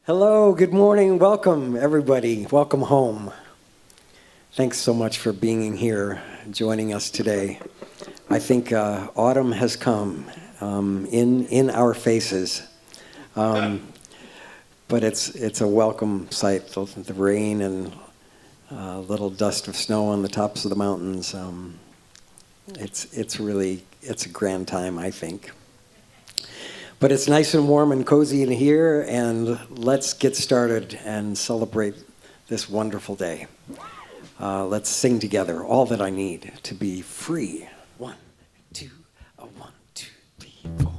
Hello, good morning, welcome everybody, welcome home. Thanks so much for being here, joining us today. I think autumn has come in our faces, but it's a welcome sight. The rain and little dust of snow on the tops of the mountains. It's a grand time, I think. But it's nice and warm and cozy in here, and let's get started and celebrate this wonderful day. Let's sing together, All That I Need to Be Free. 1, 2, 1, 2, 3, 4.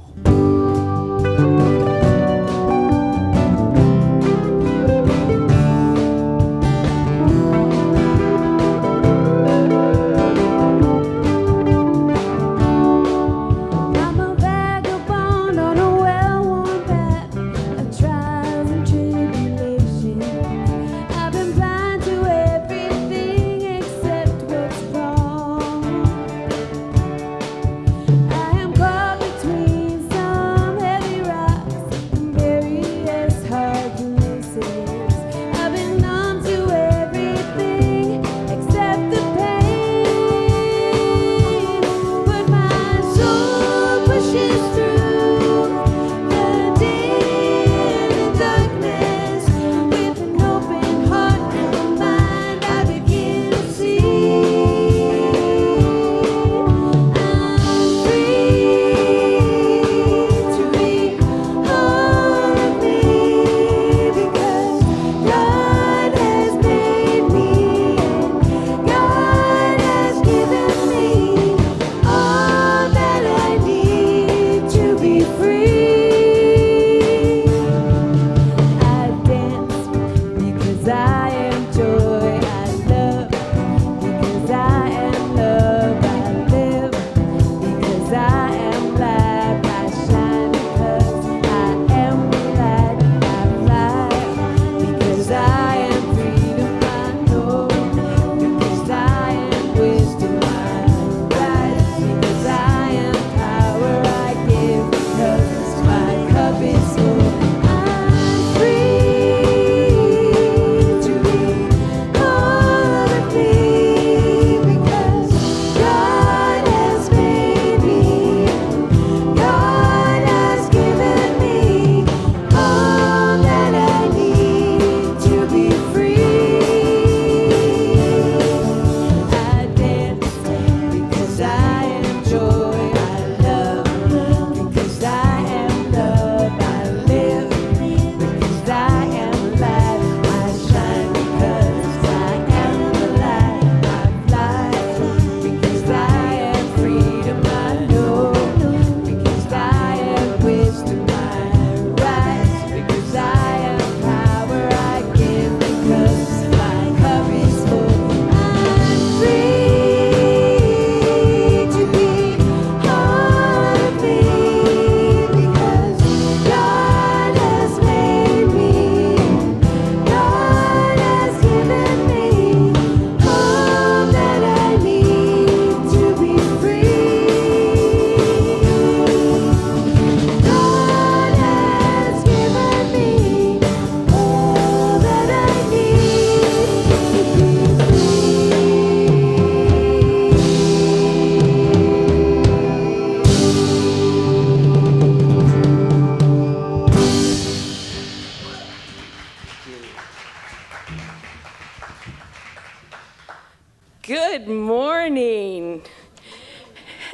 Good morning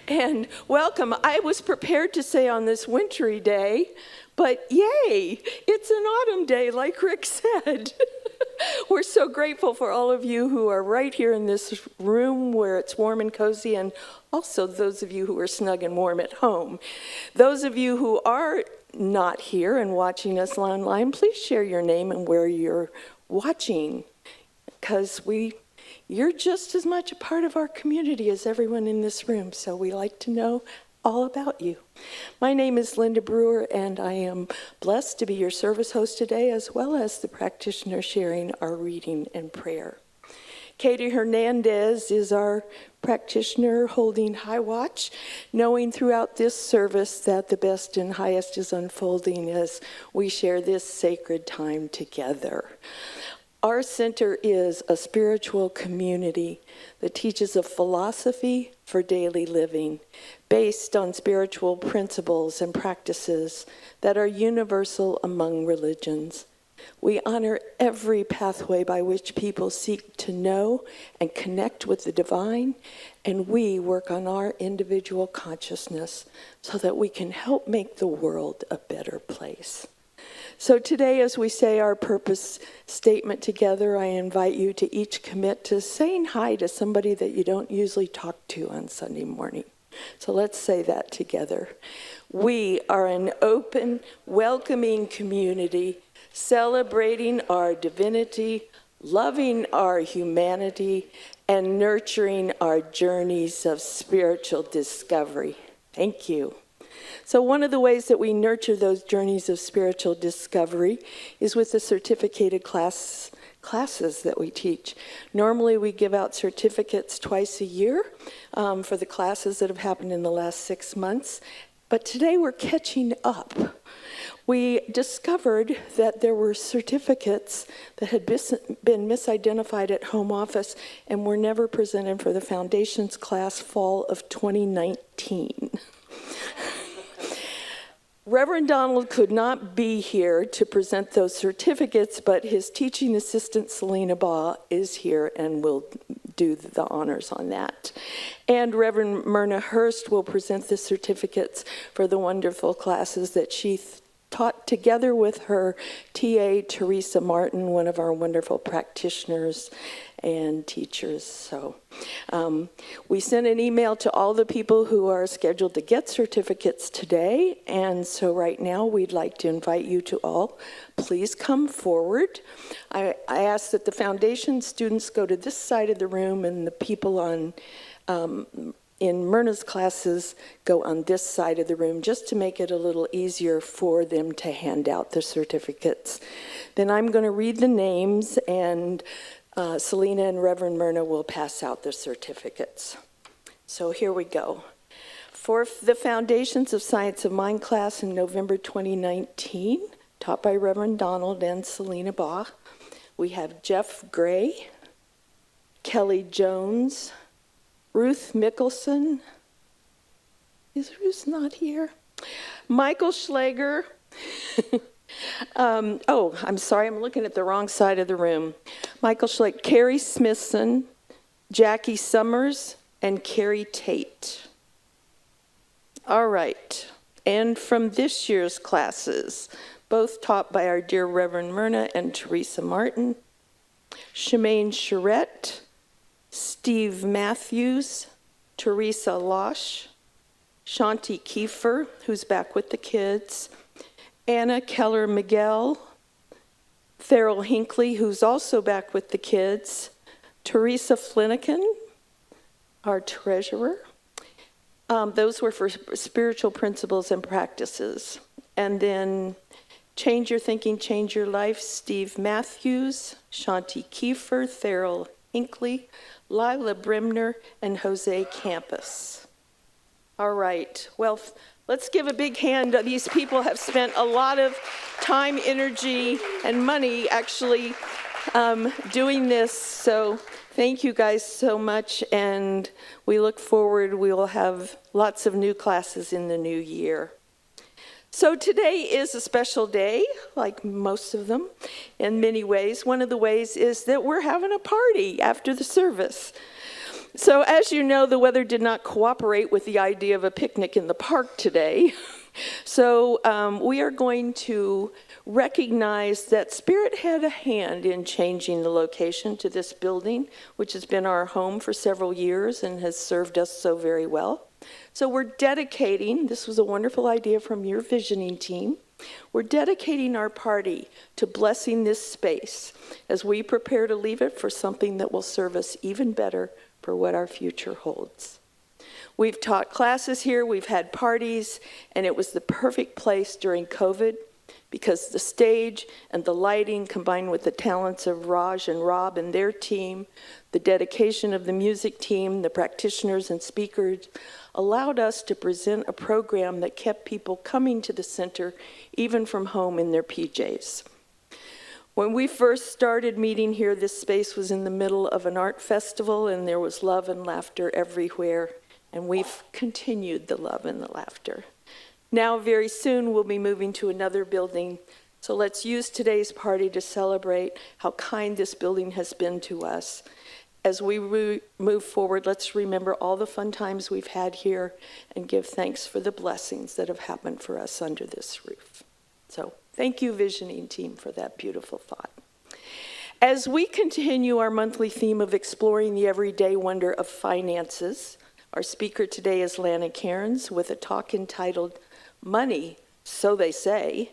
and welcome. I was prepared to say on this wintry day, but yay, it's an autumn day like Rick said. We're so grateful for all of you who are right here in this room where it's warm and cozy, and also those of you who are snug and warm at home. Those of you who are not here and watching us online, please share your name and where you're watching, because you're just as much a part of our community as everyone in this room, so we like to know all about you. My name is Linda Brewer, and I am blessed to be your service host today, as well as the practitioner sharing our reading and prayer. Katie Hernandez is our practitioner holding high watch, knowing throughout this service that the best and highest is unfolding as we share this sacred time together. Our center is a spiritual community that teaches a philosophy for daily living based on spiritual principles and practices that are universal among religions. We honor every pathway by which people seek to know and connect with the divine, and we work on our individual consciousness so that we can help make the world a better place. So today, as we say our purpose statement together, I invite you to each commit to saying hi to somebody that you don't usually talk to on Sunday morning. So let's say that together. We are an open, welcoming community, celebrating our divinity, loving our humanity, and nurturing our journeys of spiritual discovery. Thank you. So one of the ways that we nurture those journeys of spiritual discovery is with the certificated classes that we teach. Normally we give out certificates twice a year for the classes that have happened in the last 6 months, but today we're catching up. We discovered that there were certificates that had been misidentified at home office and were never presented for the Foundations class fall of 2019. Reverend Donald could not be here to present those certificates, but his teaching assistant, Selena Baugh, is here and will do the honors on that. And Reverend Myrna Hurst will present the certificates for the wonderful classes that she taught together with her TA, Teresa Martin, one of our wonderful practitioners and teachers. So we sent an email to all the people who are scheduled to get certificates today. And so right now we'd like to invite you to all, please come forward. I ask that the foundation students go to this side of the room and the people on in Myrna's classes go on this side of the room just to make it a little easier for them to hand out the certificates. Then I'm going to read the names and Selena and Reverend Myrna will pass out the certificates. So here we go. For the Foundations of Science of Mind class in November 2019, taught by Reverend Donald and Selena Baugh, we have Jeff Gray, Kelly Jones, Ruth Mickelson. Is Ruth not here? Michael Schlager. I'm sorry, I'm looking at the wrong side of the room. Michael Schlick, Carrie Smithson, Jackie Summers, and Carrie Tate. All right, and from this year's classes, both taught by our dear Reverend Myrna and Teresa Martin, Shemaine Charette, Steve Matthews, Teresa Losh, Shanti Kiefer, who's back with the kids, Anna Keller-Miguel, Farrell Hinckley, who's also back with the kids, Teresa Flanagan, our treasurer. Those were for spiritual principles and practices. And then Change Your Thinking, Change Your Life, Steve Matthews, Shanti Kiefer, Farrell Hinckley, Lila Brimner, and Jose Campos. All right, well, let's give a big hand. These people have spent a lot of time, energy, and money actually doing this. So thank you guys so much. And we look forward. We will have lots of new classes in the new year. So today is a special day, like most of them, in many ways. One of the ways is that we're having a party after the service. So as you know, the weather did not cooperate with the idea of a picnic in the park today. So we are going to recognize that Spirit had a hand in changing the location to this building, which has been our home for several years and has served us so very well. So we're dedicating, this was a wonderful idea from your visioning team, we're dedicating our party to blessing this space as we prepare to leave it for something that will serve us even better for what our future holds. We've taught classes here, we've had parties, and it was the perfect place during COVID because the stage and the lighting, combined with the talents of Raj and Rob and their team, the dedication of the music team, the practitioners and speakers, allowed us to present a program that kept people coming to the center, even from home in their PJs. When we first started meeting here, this space was in the middle of an art festival, and there was love and laughter everywhere, and we've continued the love and the laughter. Now, very soon, we'll be moving to another building, so let's use today's party to celebrate how kind this building has been to us. As we move forward, let's remember all the fun times we've had here and give thanks for the blessings that have happened for us under this roof. So, thank you, Visioning Team, for that beautiful thought. As we continue our monthly theme of exploring the everyday wonder of finances, our speaker today is Lanna Cairns with a talk entitled Money, So They Say.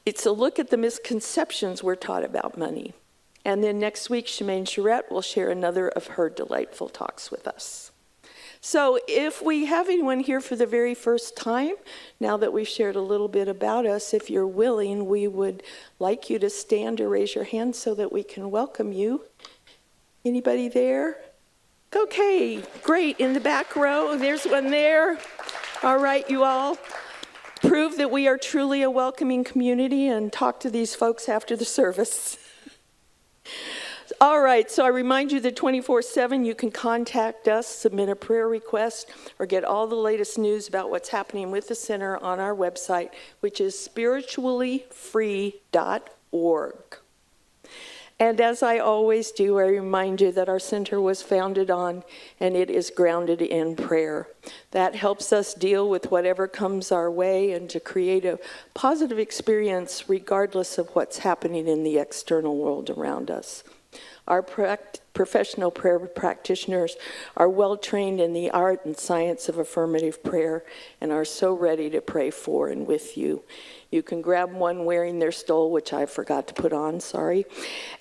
It's a look at the misconceptions we're taught about money. And then next week, Shemaine Charette will share another of her delightful talks with us. So if we have anyone here for the very first time, now that we've shared a little bit about us, if you're willing, we would like you to stand or raise your hand so that we can welcome you. Anybody there? Okay, great. In the back row, there's one there. All right, you all. Prove that we are truly a welcoming community and talk to these folks after the service. All right, so I remind you that 24/7 you can contact us, submit a prayer request, or get all the latest news about what's happening with the center on our website, which is spirituallyfree.org. And as I always do, I remind you that our center was founded on, and it is grounded in prayer. That helps us deal with whatever comes our way and to create a positive experience regardless of what's happening in the external world around us. Our professional prayer practitioners are well trained in the art and science of affirmative prayer and are so ready to pray for and with you. You can grab one wearing their stole, which I forgot to put on, sorry,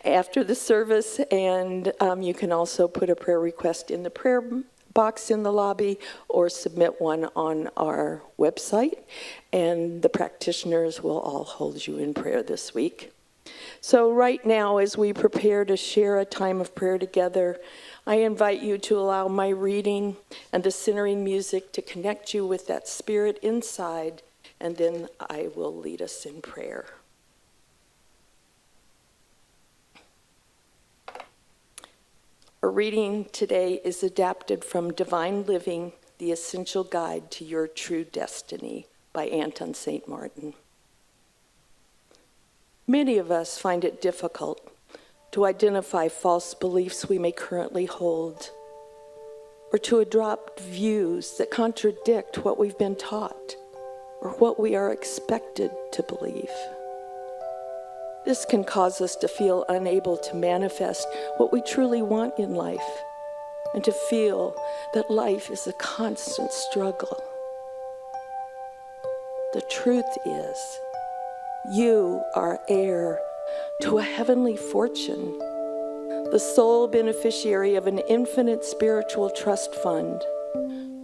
after the service, and you can also put a prayer request in the prayer box in the lobby or submit one on our website, and the practitioners will all hold you in prayer this week. So right now, as we prepare to share a time of prayer together, I invite you to allow my reading and the centering music to connect you with that spirit inside, and then I will lead us in prayer. Our reading today is adapted from Divine Living, The Essential Guide to Your True Destiny by Anton St. Martin. Many of us find it difficult to identify false beliefs we may currently hold, or to adopt views that contradict what we've been taught or what we are expected to believe. This can cause us to feel unable to manifest what we truly want in life, and to feel that life is a constant struggle. The truth is, you are heir to a heavenly fortune, the sole beneficiary of an infinite spiritual trust fund,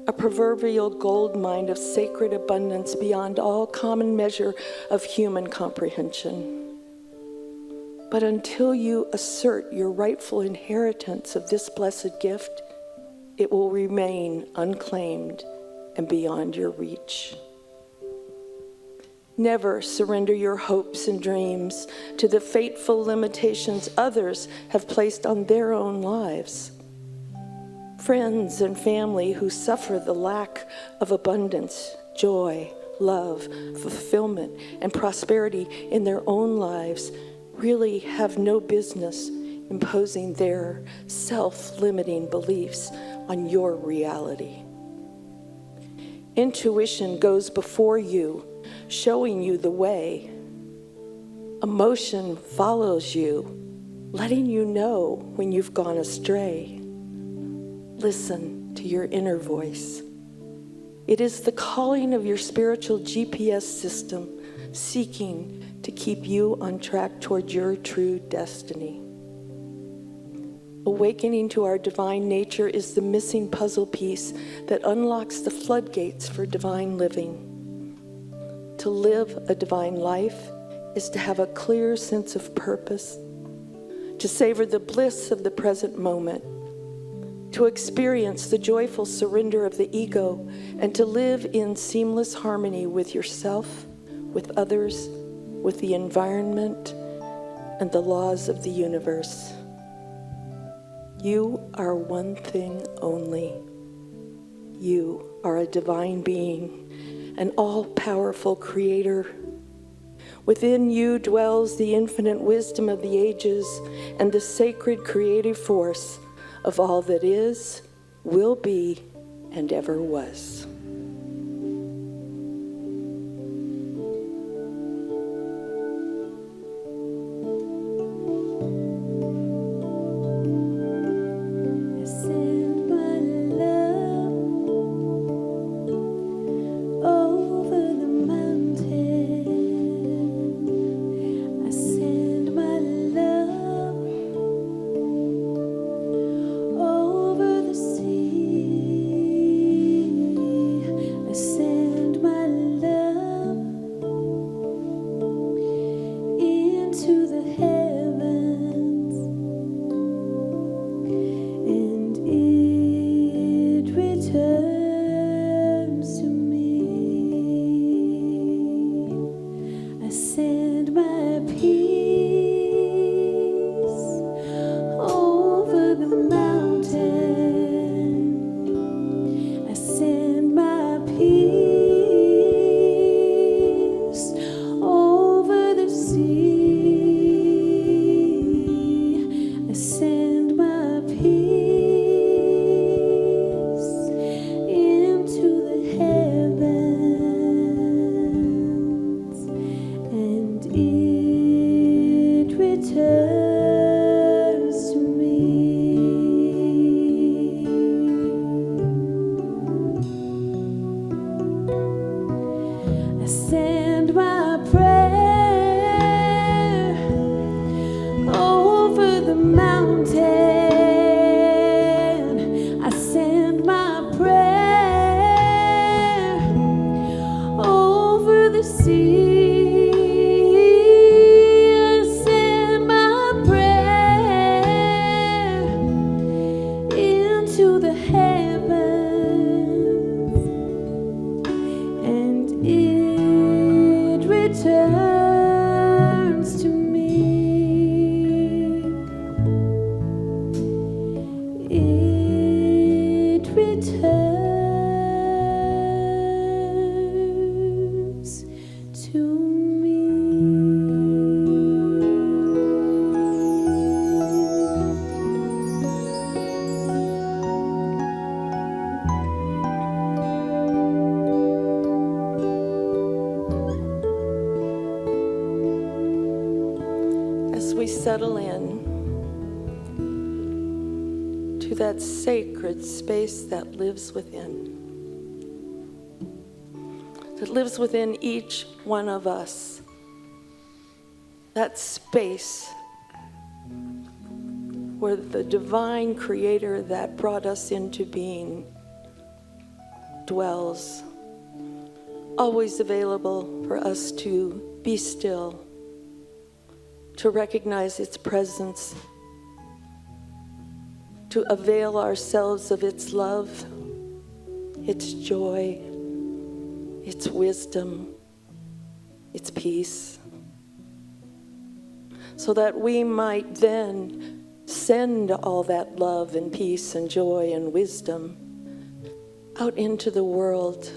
a proverbial gold mine of sacred abundance beyond all common measure of human comprehension. But until you assert your rightful inheritance of this blessed gift, it will remain unclaimed and beyond your reach. Never surrender your hopes and dreams to the fateful limitations others have placed on their own lives. Friends and family who suffer the lack of abundance, joy, love, fulfillment, and prosperity in their own lives really have no business imposing their self-limiting beliefs on your reality. Intuition goes before you, showing you the way. Emotion follows you, letting you know when you've gone astray. Listen to your inner voice. It is the calling of your spiritual GPS system, seeking to keep you on track toward your true destiny. Awakening to our divine nature is the missing puzzle piece that unlocks the floodgates for divine living. To to live a divine life is to have a clear sense of purpose, to savor the bliss of the present moment, to experience the joyful surrender of the ego, and to live in seamless harmony with yourself, with others, with the environment, and the laws of the universe. You are one thing only. You are a divine being, an all-powerful creator. Within you dwells the infinite wisdom of the ages and the sacred creative force of all that is, will be, and ever was. Settle in to that sacred space that lives within each one of us. That space where the divine creator that brought us into being dwells, always available for us to be still, to recognize its presence, to avail ourselves of its love, its joy, its wisdom, its peace, so that we might then send all that love and peace and joy and wisdom out into the world,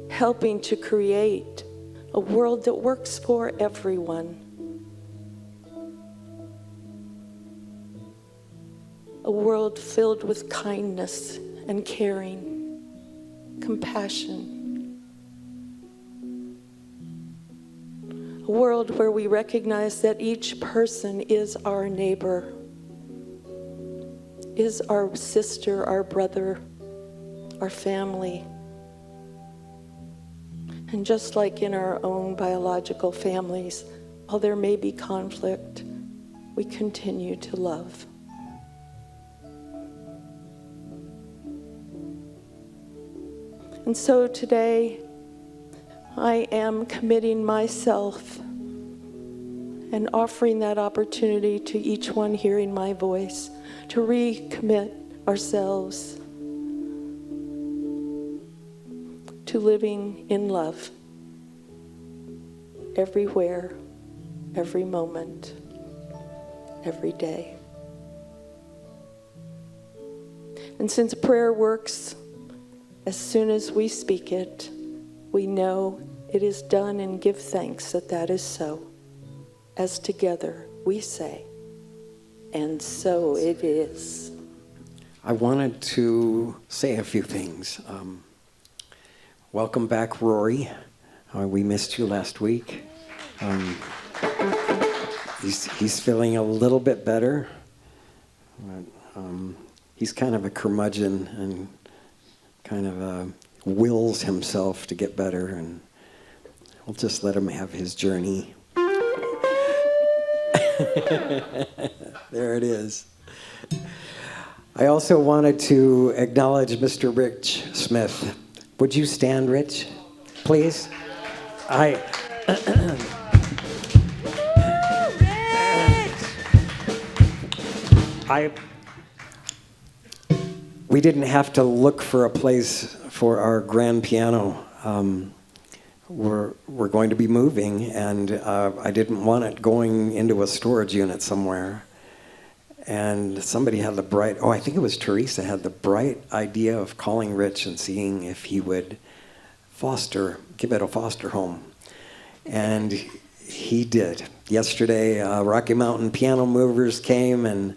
helping to create a world that works for everyone. A world filled with kindness and caring, compassion. A world where we recognize that each person is our neighbor, is our sister, our brother, our family. And just like in our own biological families, while there may be conflict, we continue to love. And so today, I am committing myself and offering that opportunity to each one hearing my voice to recommit ourselves to living in love everywhere, every moment, every day. And since prayer works as soon as we speak it, we know it is done and give thanks that that is so. As together we say, and so it is. I wanted to say a few things. Welcome back, Rory. We missed you last week. He's feeling a little bit better. He's kind of a curmudgeon and kind of wills himself to get better, and we'll just let him have his journey. There it is. I also wanted to acknowledge Mr. Rich Smith. Would you stand, Rich, please? We didn't have to look for a place for our grand piano. We're going to be moving, and I didn't want it going into a storage unit somewhere. And somebody had the I think it was Teresa, had the bright idea of calling Rich and seeing if he would give it a foster home. And he did. Yesterday, Rocky Mountain Piano Movers came and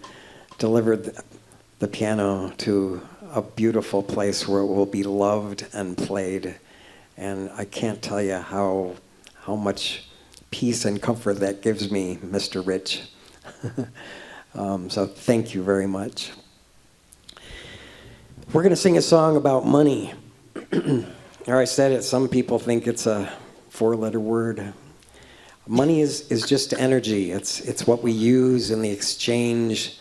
delivered the piano to a beautiful place where it will be loved and played. And I can't tell you how much peace and comfort that gives me, Mr. Rich. So thank you very much. We're going to sing a song about money. Or I said it, some people think it's a 4-letter word. Money is just energy. It's what we use in the exchange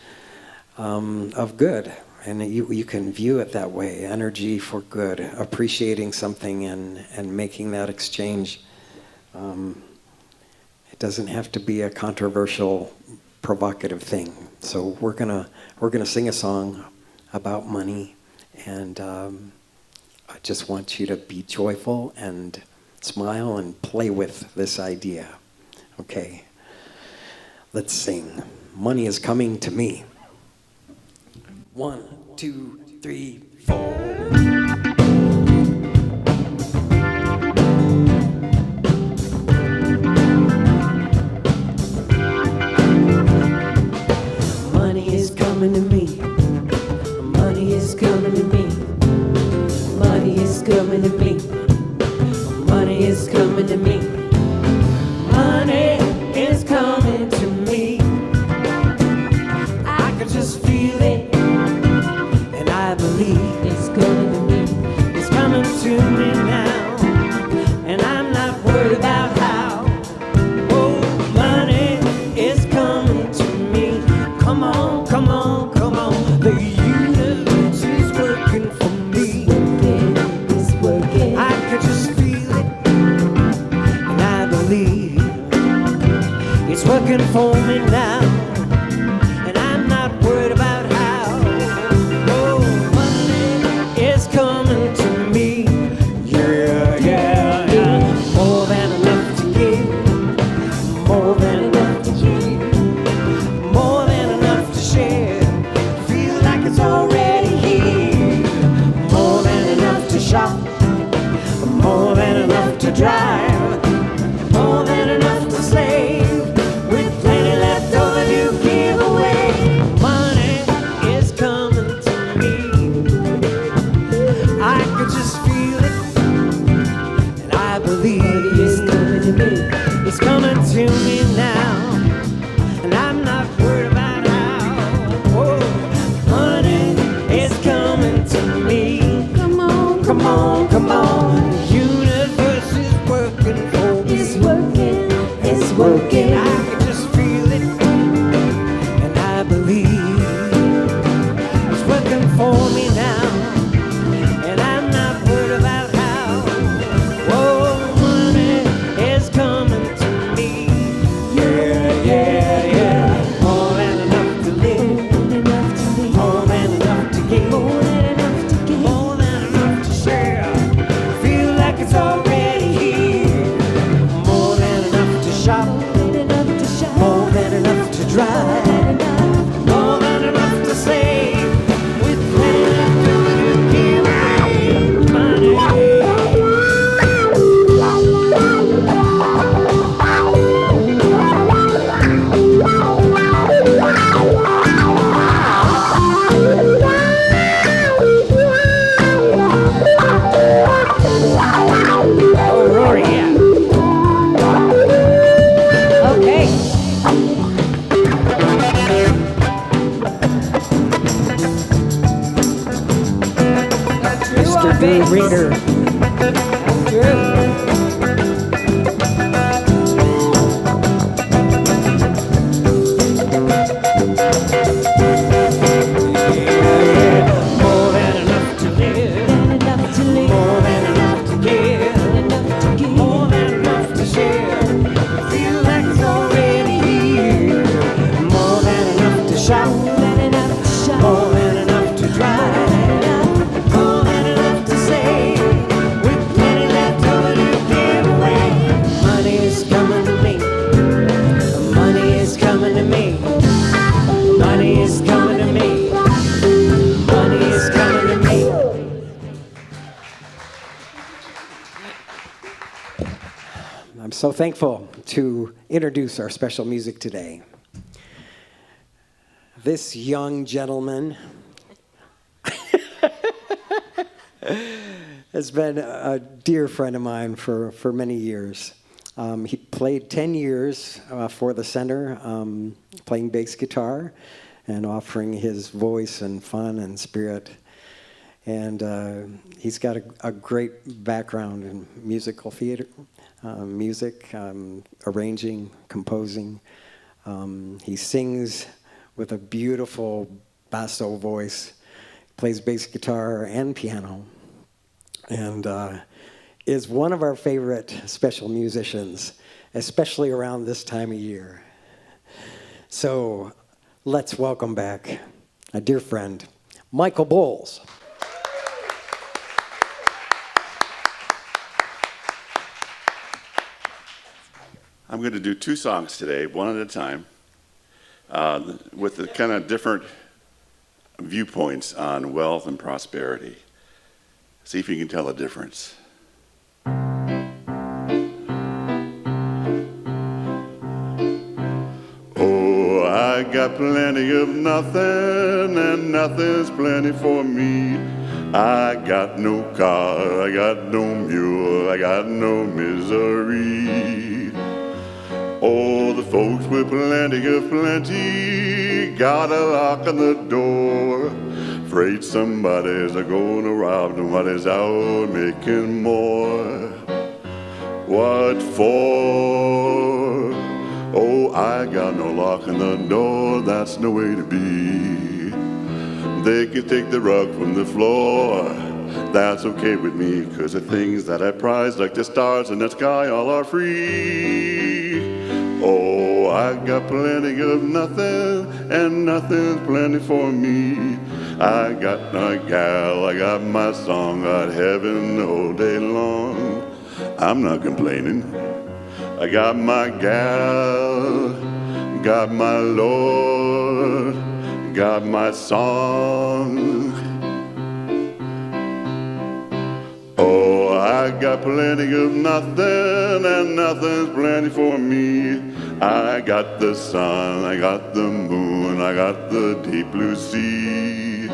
of good. And you can view it that way, energy for good, appreciating something and making that exchange. It doesn't have to be a controversial, provocative thing. So we're gonna sing a song about money, and I just want you to be joyful and smile and play with this idea. Okay, let's sing. Money is coming to me. 1, 2, 3, 4. Money is coming to me. Money is coming to me. Money is coming to me. Money is coming to me. Money is coming to me. I can just feel it, and I believe it's coming to me. It's coming to me now, and I'm not worried about how. Oh, money is coming to me. Come on, come on, come on. The universe is working for me. It's working. I can just feel it, and I believe it's working for me now, and I'm not worried about how. Oh, money is coming to me. Yeah, yeah, yeah. More than enough to give. More than enough to give. More than enough to share. Feel like it's already here. More than enough to shop. More than enough to drive. More than enough to save. With plenty left over to give away. Money is coming to me. I could just feel it, and I believe it's coming to me. It's coming to me now, and I'm not worried about how. Oh, money is coming to me. Come on, come on, come on. The universe is working for me. It's working, it's working. I can just feel it, and I believe it's working for me now, and I'm not worried about how. drive, more than enough to save, with plenty left over to give away. Money. Oh, Rory, yeah. Okay. Mr. Drew Reader. Drew. More than enough to live, more than enough to give, more than enough to share. Feel like it's already here. More than enough to shout, more than enough to drive, more than enough to say, with plenty left over to give away. Money is coming to me. Money is coming to me. Money is coming to me. Money is coming to me. I'm so thankful to introduce our special music today. This young gentleman has been a dear friend of mine for many years. He played 10 years for the center, playing bass guitar and offering his voice and fun and spirit. And he's got a great background in musical theater, music, arranging, composing. He sings with a beautiful basso voice, plays bass guitar and piano, and is one of our favorite special musicians, especially around this time of year. So let's welcome back a dear friend, Michael Bolz. I'm going to do two songs today, one at a time, with the kind of different viewpoints on wealth and prosperity. See if you can tell the difference. Oh, I got plenty of nothing, and nothing's plenty for me. I got no car, I got no mule, I got no misery. Oh, the folks with plenty of plenty got a lock on the door. Afraid somebody's gonna rob them while he's out making more. What for? Oh, I got no lock on the door, that's no way to be. They can take the rug from the floor, that's okay with me, 'cause the things that I prize, like the stars in the sky, all are free. Oh, I got plenty of nothing, and nothing's plenty for me. I got my gal, I got my song, got heaven the whole day long. I'm not complaining. I got my gal, got my Lord, got my song. Oh, I got plenty of nothing, and nothing's plenty for me. I got the sun, I got the moon, I got the deep blue sea.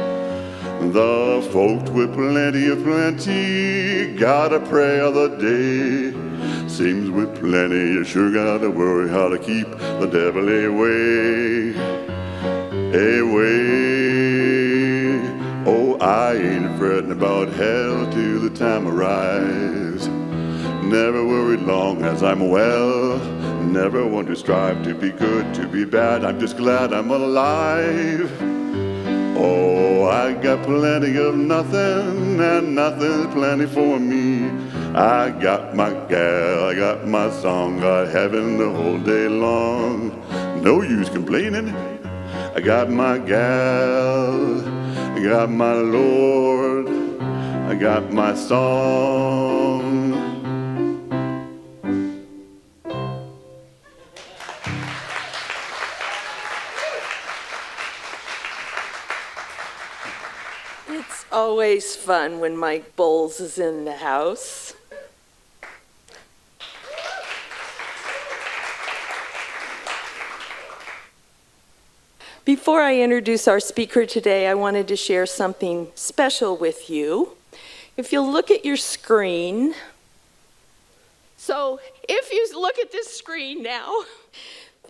The folks with plenty of plenty gotta pray all the day. Seems with plenty you sure gotta worry how to keep the devil away. Away. Oh, I ain't fretting about hell till the time arrives. Never worried long as I'm well. Never want to strive to be good, to be bad. I'm just glad I'm alive. Oh, I got plenty of nothing, and nothing's plenty for me. I got my gal, I got my song, got heaven the whole day long. No use complaining. I got my gal, I got my Lord, I got my song. Always fun when Mike Bolz is in the house. Before I introduce our speaker today, I wanted to share something special with you. If you'll look at your screen. So if you look at this screen now,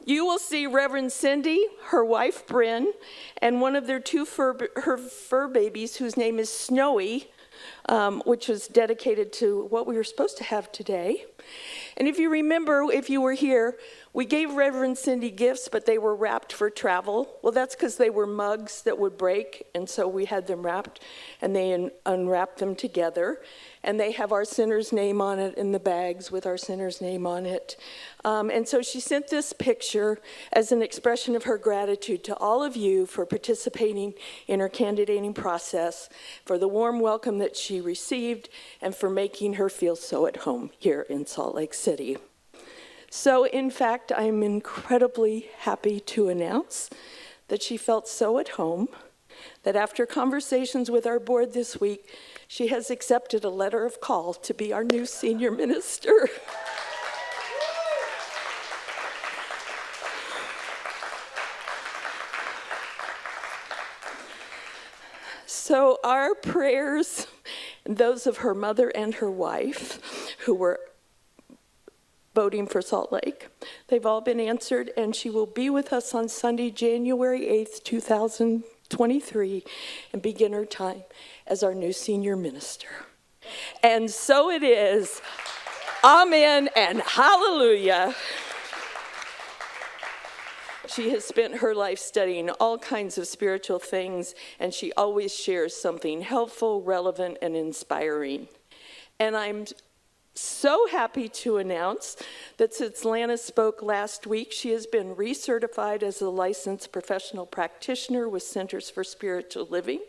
you will see Reverend Cindy, her wife Bryn, and one of their her fur babies, whose name is Snowy, which was dedicated to what we were supposed to have today. And if you remember, if you were here, we gave Reverend Cindy gifts, but they were wrapped for travel. Well, that's because they were mugs that would break, and so we had them wrapped, and they unwrapped them together. And they have our sinner's name on it in the bags with our sinner's name on it. And so she sent this picture as an expression of her gratitude to all of you for participating in her candidating process, for the warm welcome that she received, and for making her feel so at home here in Salt Lake City. So, in fact, I'm incredibly happy to announce that she felt so at home that after conversations with our board this week, she has accepted a letter of call to be our new senior minister. So our prayers, those of her mother and her wife, who were voting for Salt Lake, they've all been answered, and she will be with us on Sunday, January 8th, 2023, and begin her time as our new senior minister. And so it is. Amen and hallelujah. She has spent her life studying all kinds of spiritual things, and she always shares something helpful, relevant, and inspiring. And I'm so happy to announce that since Lanna spoke last week, she has been recertified as a licensed professional practitioner with Centers for Spiritual Living.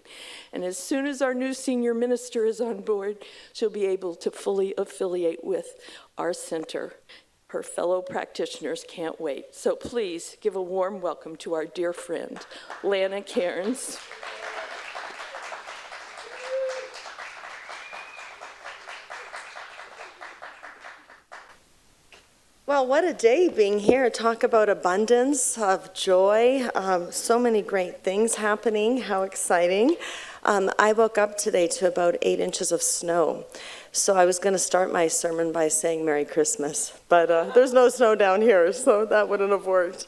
And as soon as our new senior minister is on board, she'll be able to fully affiliate with our center. Her fellow practitioners can't wait. So please give a warm welcome to our dear friend, Lanna Cairns. Well, what a day being here. Talk about abundance of joy. So many great things happening. How exciting. I woke up today to about 8 inches of snow. So I was going to start my sermon by saying Merry Christmas. But there's no snow down here, so that wouldn't have worked.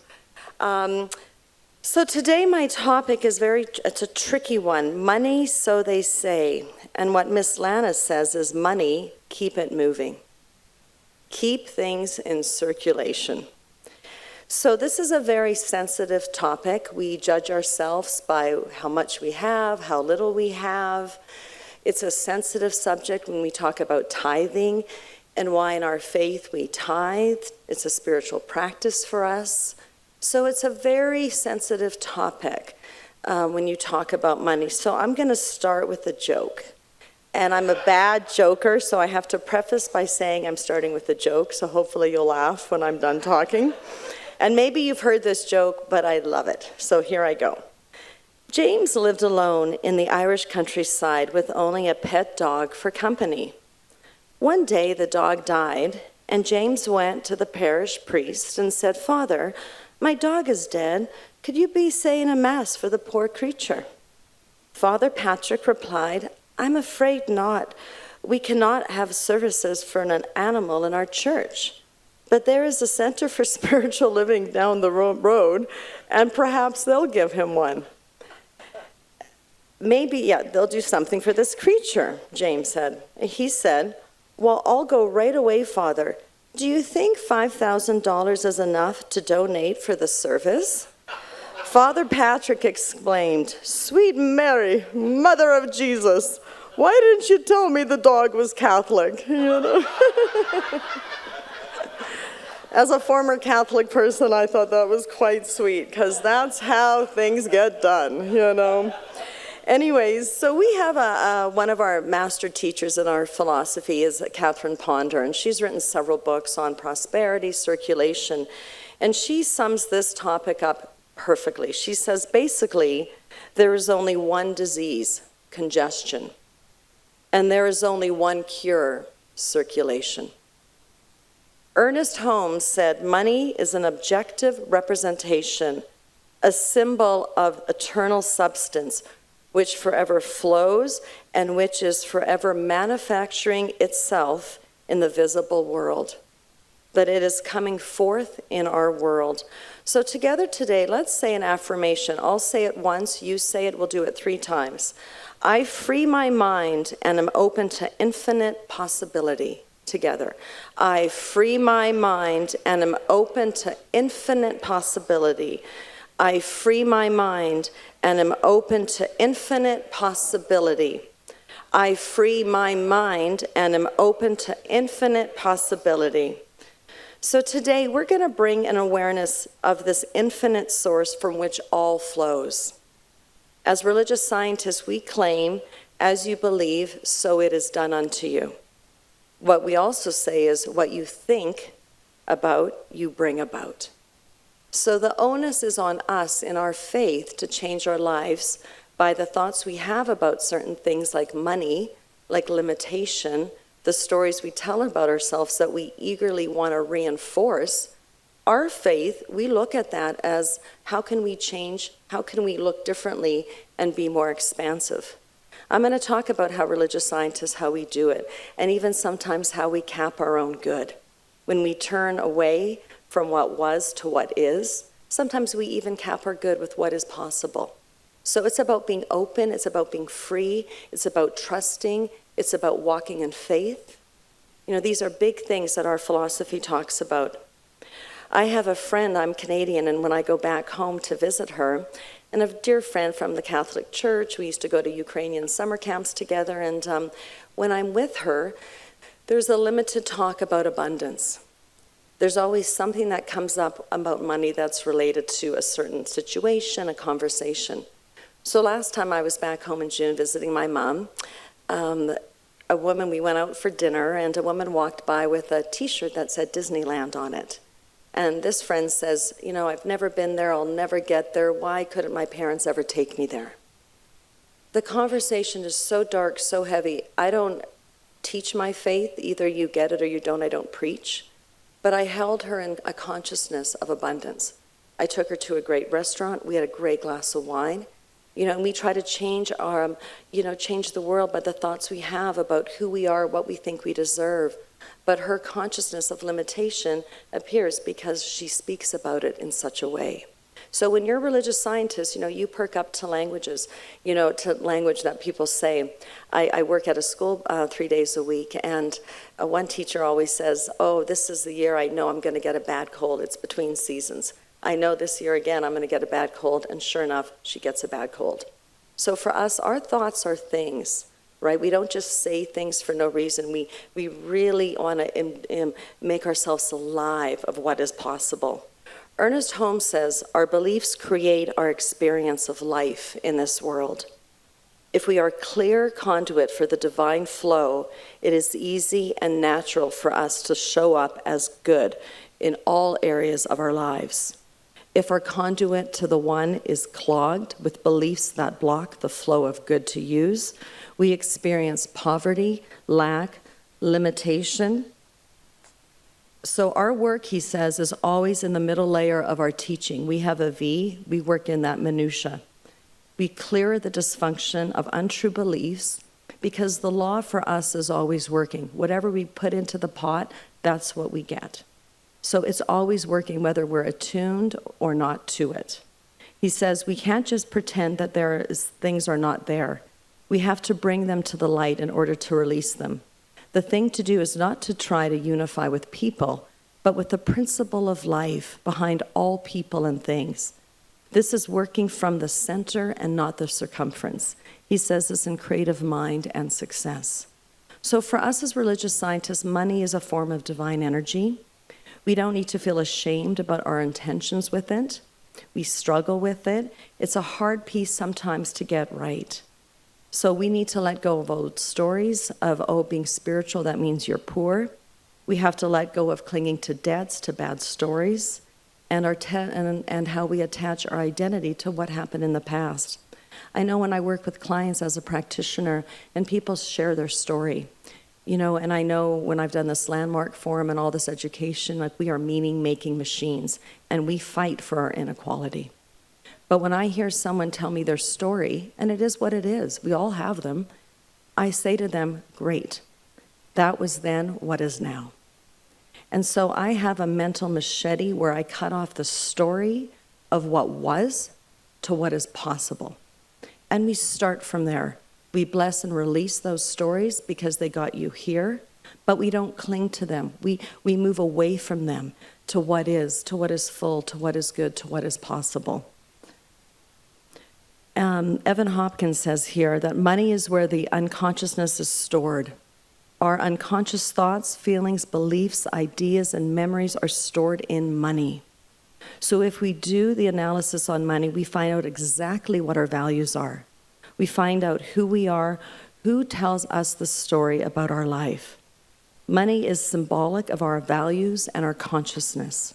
So today my topic is it's a tricky one. Money, so they say. And what Miss Lanna says is money, keep it moving. Keep things in circulation. So this is a very sensitive topic. We judge ourselves by how much we have, how little we have. It's a sensitive subject when we talk about tithing and why in our faith we tithe. It's a spiritual practice for us. So it's a very sensitive topic when you talk about money. So I'm going to start with a joke. And I'm a bad joker, so I have to preface by saying I'm starting with a joke, so hopefully you'll laugh when I'm done talking. And maybe you've heard this joke, but I love it. So here I go. James lived alone in the Irish countryside with only a pet dog for company. One day the dog died, and James went to the parish priest and said, "Father, my dog is dead. Could you be saying a mass for the poor creature?" Father Patrick replied, "I'm afraid not. We cannot have services for an animal in our church. But there is a Center for Spiritual Living down the road, and perhaps they'll give him one." "Maybe, they'll do something for this creature," James said. He said, "Well, I'll go right away, Father. Do you think $5,000 is enough to donate for the service?" Father Patrick exclaimed, "Sweet Mary, Mother of Jesus, why didn't you tell me the dog was Catholic?" As a former Catholic person, I thought that was quite sweet, because that's how things get done. Anyways, so we have one of our master teachers in our philosophy is Catherine Ponder, and she's written several books on prosperity, circulation, and she sums this topic up perfectly. She says, basically, there is only one disease, congestion. And there is only one cure: circulation. Ernest Holmes said, money is an objective representation, a symbol of eternal substance, which forever flows and which is forever manufacturing itself in the visible world. That it is coming forth in our world. So together today, let's say an affirmation. I'll say it once, you say it, we'll do it 3 times. I free my mind and am open to infinite possibility. Together. I free my mind and am open to infinite possibility. I free my mind and am open to infinite possibility. I free my mind and am open to infinite possibility. So today we're going to bring an awareness of this infinite source from which all flows. As religious scientists, we claim, as you believe, so it is done unto you. What we also say is what you think about, you bring about. So the onus is on us in our faith to change our lives by the thoughts we have about certain things like money, like limitation, the stories we tell about ourselves that we eagerly want to reinforce. Our faith, we look at that as how can we change, how can we look differently and be more expansive. I'm going to talk about how religious scientists, how we do it, and even sometimes how we cap our own good. When we turn away from what was to what is, sometimes we even cap our good with what is possible. So it's about being open, it's about being free, it's about trusting, it's about walking in faith. You know, these are big things that our philosophy talks about. I have a friend, I'm Canadian, and when I go back home to visit her, and a dear friend from the Catholic Church, we used to go to Ukrainian summer camps together, and when I'm with her, there's a limited talk about abundance. There's always something that comes up about money that's related to a certain situation, a conversation. So last time I was back home in June visiting my mom, we went out for dinner, and a woman walked by with a t-shirt that said Disneyland on it. And this friend says, you know, I've never been there, I'll never get there. Why couldn't my parents ever take me there? The conversation is so dark, so heavy. I don't teach my faith. Either you get it or you don't. I don't preach. But I held her in a consciousness of abundance. I took her to a great restaurant. We had a great glass of wine. You know, and we try to change change the world by the thoughts we have about who we are, what we think we deserve. But her consciousness of limitation appears because she speaks about it in such a way. So when you're a religious scientist, you know, you perk up to languages, you know, to language that people say. I work at a school 3 days a week, and one teacher always says, oh, this is the year I know I'm going to get a bad cold. It's between seasons. I know this year again I'm going to get a bad cold, and sure enough, she gets a bad cold. So for us, our thoughts are things, right? We don't just say things for no reason. We really want to make ourselves alive of what is possible. Ernest Holmes says, our beliefs create our experience of life in this world. If we are a clear conduit for the divine flow, it is easy and natural for us to show up as good in all areas of our lives. If our conduit to the one is clogged with beliefs that block the flow of good to use, we experience poverty, lack, limitation. So our work, he says, is always in the middle layer of our teaching. We have a V, we work in that minutia. We clear the dysfunction of untrue beliefs because the law for us is always working. Whatever we put into the pot, that's what we get. So it's always working whether we're attuned or not to it. He says we can't just pretend that things are not there. We have to bring them to the light in order to release them. The thing to do is not to try to unify with people, but with the principle of life behind all people and things. This is working from the center and not the circumference. He says this in Creative Mind and Success. So for us as religious scientists, money is a form of divine energy. We don't need to feel ashamed about our intentions with it. We struggle with it. It's a hard piece sometimes to get right. So we need to let go of old stories of, being spiritual, that means you're poor. We have to let go of clinging to debts, to bad stories, and how we attach our identity to what happened in the past. I know when I work with clients as a practitioner and people share their story, and I know when I've done this landmark forum and all this education, like we are meaning-making machines, and we fight for our inequality. But when I hear someone tell me their story, and it is what it is, we all have them, I say to them, great, that was then, what is now? And so I have a mental machete where I cut off the story of what was to what is possible. And we start from there. We bless and release those stories because they got you here, but we don't cling to them. We move away from them to what is full, to what is good, to what is possible. Evan Hopkins says here that money is where the unconsciousness is stored. Our unconscious thoughts, feelings, beliefs, ideas, and memories are stored in money. So if we do the analysis on money, we find out exactly what our values are. We find out who we are, who tells us the story about our life. Money is symbolic of our values and our consciousness.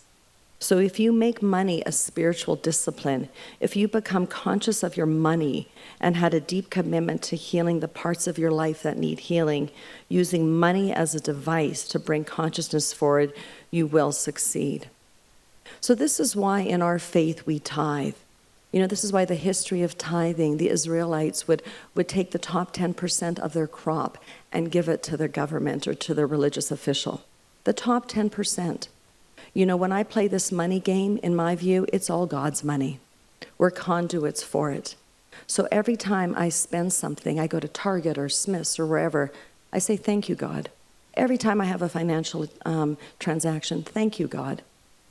So if you make money a spiritual discipline, if you become conscious of your money and had a deep commitment to healing the parts of your life that need healing, using money as a device to bring consciousness forward, you will succeed. So this is why in our faith we tithe. This is why the history of tithing, the Israelites would take the top 10% of their crop and give it to their government or to their religious official. The top 10%. When I play this money game, in my view, it's all God's money. We're conduits for it. So every time I spend something, I go to Target or Smith's or wherever, I say, thank you, God. Every time I have a financial transaction, thank you, God.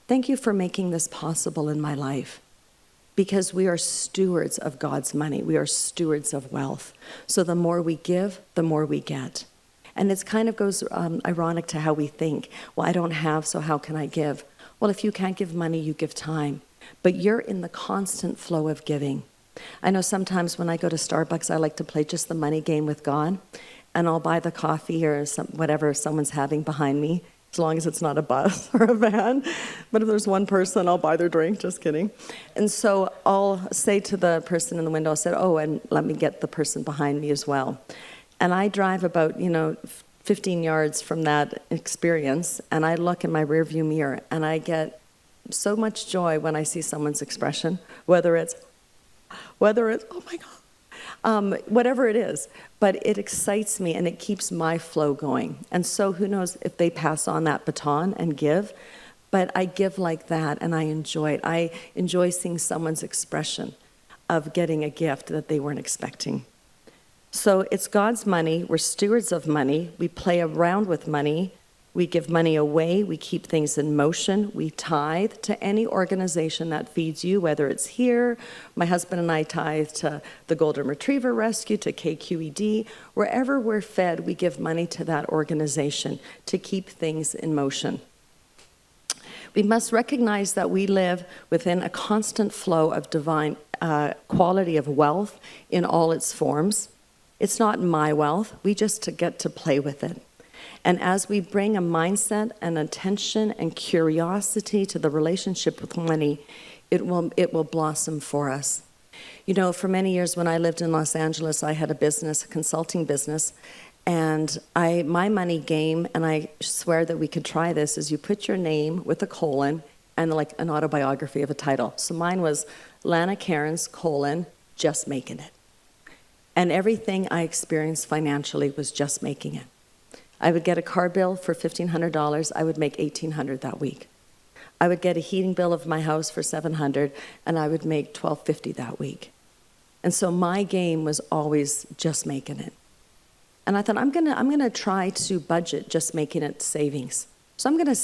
Thank you for making this possible in my life. Because we are stewards of God's money. We are stewards of wealth. So the more we give, the more we get. And it kind of goes ironic to how we think. Well, I don't have, so how can I give? Well, if you can't give money, you give time. But you're in the constant flow of giving. I know sometimes when I go to Starbucks, I like to play just the money game with God. And I'll buy the coffee or whatever someone's having behind me, as long as it's not a bus or a van. But if there's one person, I'll buy their drink, just kidding. And so I'll say to the person in the window, I said, oh, and let me get the person behind me as well. And I drive about, 15 yards from that experience, and I look in my rearview mirror, and I get so much joy when I see someone's expression, whether it's, oh my God, whatever it is. But it excites me, and it keeps my flow going. And so who knows if they pass on that baton and give, but I give like that, and I enjoy it. I enjoy seeing someone's expression of getting a gift that they weren't expecting. So it's God's money. We're stewards of money. We play around with money. We give money away. We keep things in motion. We tithe to any organization that feeds you, whether it's here. My husband and I tithe to the Golden Retriever Rescue, to KQED. Wherever we're fed, we give money to that organization to keep things in motion. We must recognize that we live within a constant flow of divine quality of wealth in all its forms. It's not my wealth. We just get to play with it. And as we bring a mindset and attention and curiosity to the relationship with money, it will blossom for us. For many years when I lived in Los Angeles, I had a business, a consulting business, and my money game, and I swear that we could try this, is you put your name with a colon and like an autobiography of a title. So mine was Lanna Cairns, just making it. And everything I experienced financially was just making it. I would get a car bill for $1,500. I would make $1,800 that week. I would get a heating bill of my house for $700, and I would make $1,250 that week. And so my game was always just making it. And I thought, I'm gonna try to budget just making it savings. So I'm gonna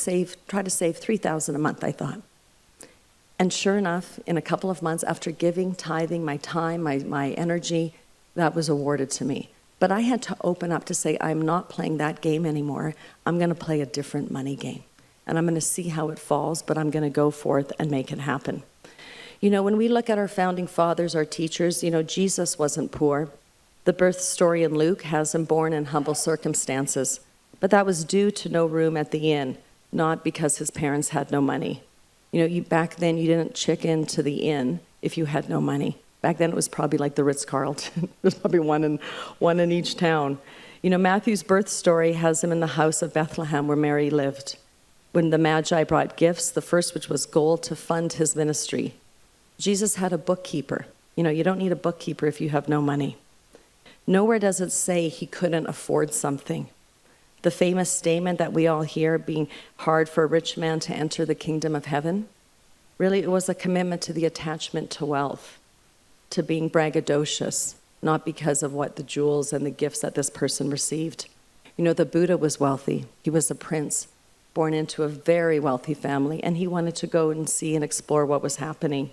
try to save $3,000 a month, I thought. And sure enough, in a couple of months, after giving, tithing, my time, my energy, that was awarded to me. But I had to open up to say, I'm not playing that game anymore. I'm going to play a different money game. And I'm going to see how it falls, but I'm going to go forth and make it happen. When we look at our founding fathers, our teachers, Jesus wasn't poor. The birth story in Luke has him born in humble circumstances. But that was due to no room at the inn, not because his parents had no money. Back then, you didn't check into the inn if you had no money. Back then it was probably like the Ritz-Carlton. There's probably one in each town. You know, Matthew's birth story has him in the house of Bethlehem where Mary lived. When the Magi brought gifts, the first which was gold to fund his ministry. Jesus had a bookkeeper. You know, you don't need a bookkeeper if you have no money. Nowhere does it say he couldn't afford something. The famous statement that we all hear, being hard for a rich man to enter the kingdom of heaven, really it was a commitment to the attachment to wealth, to being braggadocious, not because of what the jewels and the gifts that this person received. You know, the Buddha was wealthy. He was a prince, born into a very wealthy family, and he wanted to go and see and explore what was happening.